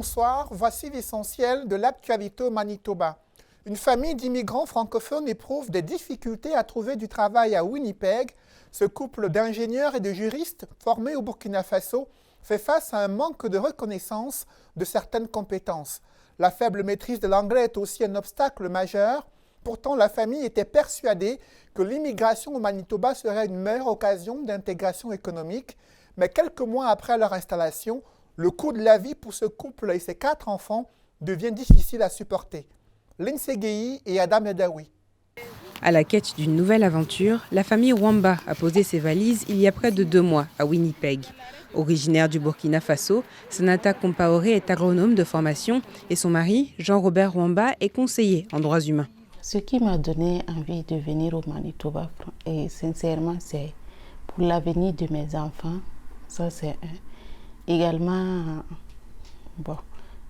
bonsoir. Voici l'essentiel de l'actualité au Manitoba. Une famille d'immigrants francophones éprouve des difficultés à trouver du travail à Winnipeg. Ce couple d'ingénieurs et de juristes formés au Burkina Faso fait face à un manque de reconnaissance de certaines compétences. La faible maîtrise de l'anglais est aussi un obstacle majeur. Pourtant, la famille était persuadée que l'immigration au Manitoba serait une meilleure occasion d'intégration économique. Mais quelques mois après leur installation, le coût de la vie pour ce couple et ses 4 enfants devient difficile à supporter. Lindsay Guéhi et Adam Edaoui. À la quête d'une nouvelle aventure, la famille Wamba a posé ses valises il y a près de 2 mois à Winnipeg. Originaire du Burkina Faso, Sanata Compaoré est agronome de formation et son mari, Jean-Robert Wamba, est conseiller en droits humains. Ce qui m'a donné envie de venir au Manitoba, et sincèrement, c'est pour l'avenir de mes enfants. Ça, c'est un. Également,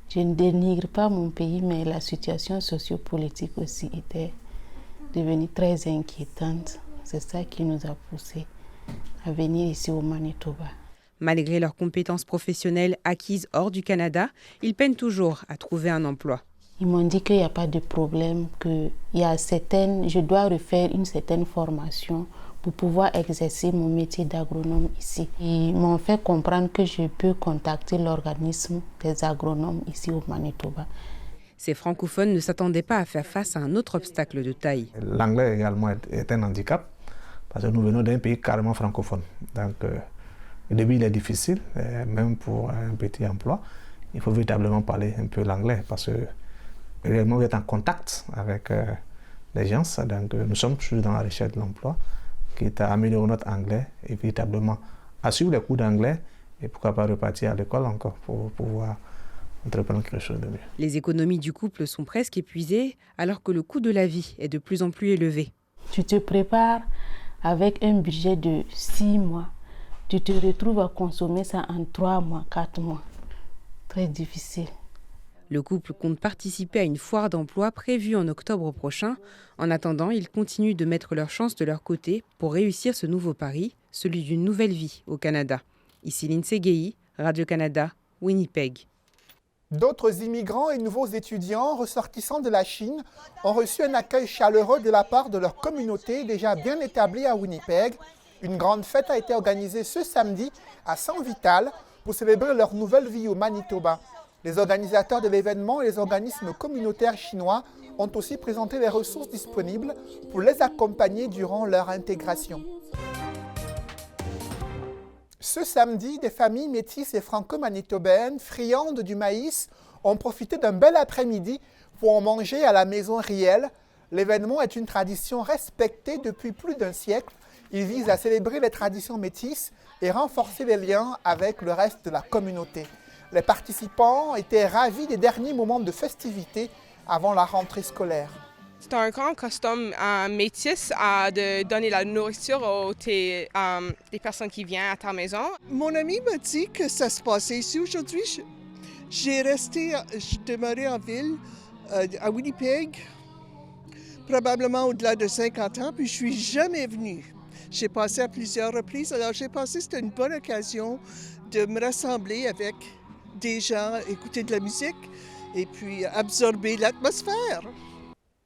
je ne dénigre pas mon pays, mais la situation sociopolitique aussi était devenue très inquiétante. C'est ça qui nous a poussés à venir ici au Manitoba. Malgré leurs compétences professionnelles acquises hors du Canada, ils peinent toujours à trouver un emploi. Ils m'ont dit qu'il n'y a pas de problème, je dois refaire une certaine formation pour pouvoir exercer mon métier d'agronome ici. Ils m'ont fait comprendre que je peux contacter l'organisme des agronomes ici au Manitoba. Ces francophones ne s'attendaient pas à faire face à un autre obstacle de taille. L'anglais également est un handicap, parce que nous venons d'un pays carrément francophone. Donc, le début il est difficile, même pour un petit emploi. Il faut véritablement parler un peu l'anglais, parce que réellement vous êtes en contact avec les gens. Donc, nous sommes toujours dans la recherche de l'emploi, qui est à améliorer notre anglais et véritablement à suivre les cours d'anglais et pourquoi pas repartir à l'école encore pour pouvoir entreprendre quelque chose de mieux. Les économies du couple sont presque épuisées alors que le coût de la vie est de plus en plus élevé. Tu te prépares avec un budget de 6 mois. Tu te retrouves à consommer ça en 3 mois, 4 mois. Très difficile. Le couple compte participer à une foire d'emploi prévue en octobre prochain. En attendant, ils continuent de mettre leurs chances de leur côté pour réussir ce nouveau pari, celui d'une nouvelle vie au Canada. Ici Lindsay Guéhi, Radio-Canada, Winnipeg. D'autres immigrants et nouveaux étudiants ressortissants de la Chine ont reçu un accueil chaleureux de la part de leur communauté déjà bien établie à Winnipeg. Une grande fête a été organisée ce samedi à Saint-Vital pour célébrer leur nouvelle vie au Manitoba. Les organisateurs de l'événement et les organismes communautaires chinois ont aussi présenté les ressources disponibles pour les accompagner durant leur intégration. Ce samedi, des familles métisses et franco-manitobaines, friandes du maïs, ont profité d'un bel après-midi pour en manger à la maison Riel. L'événement est une tradition respectée depuis plus d'un siècle. Il vise à célébrer les traditions métisses et renforcer les liens avec le reste de la communauté. Les participants étaient ravis des derniers moments de festivité avant la rentrée scolaire. C'est un grand costume métis de donner la nourriture aux des personnes qui viennent à ta maison. Mon ami m'a dit que ça se passait ici aujourd'hui. Je demeurais en ville, à Winnipeg, probablement au-delà de 50 ans, puis je suis jamais venue. J'ai passé à plusieurs reprises, alors j'ai pensé que c'était une bonne occasion de me rassembler avec des gens, écouter de la musique et puis absorber l'atmosphère.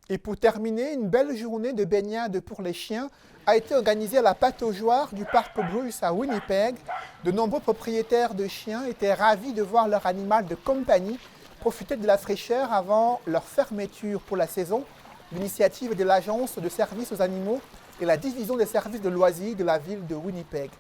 Et pour terminer, une belle journée de baignade pour les chiens a été organisée à la pataugeoire du parc Bruce à Winnipeg. De nombreux propriétaires de chiens étaient ravis de voir leur animal de compagnie profiter de la fraîcheur avant leur fermeture pour la saison. L'initiative de l'Agence de services aux animaux et la division des services de loisirs de la ville de Winnipeg.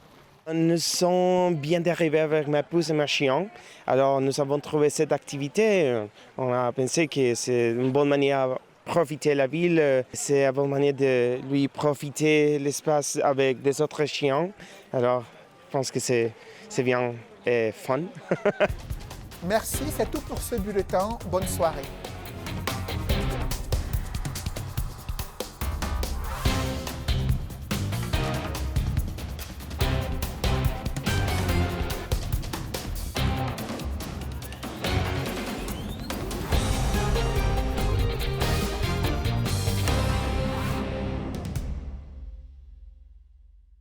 Nous sommes bien arrivés avec ma épouse et ma chien. Alors nous avons trouvé cette activité. On a pensé que c'est une bonne manière de profiter de la ville. C'est une bonne manière de lui profiter de l'espace avec des autres chiens. Alors je pense que c'est bien et fun. Merci, c'est tout pour ce bulletin. Bonne soirée.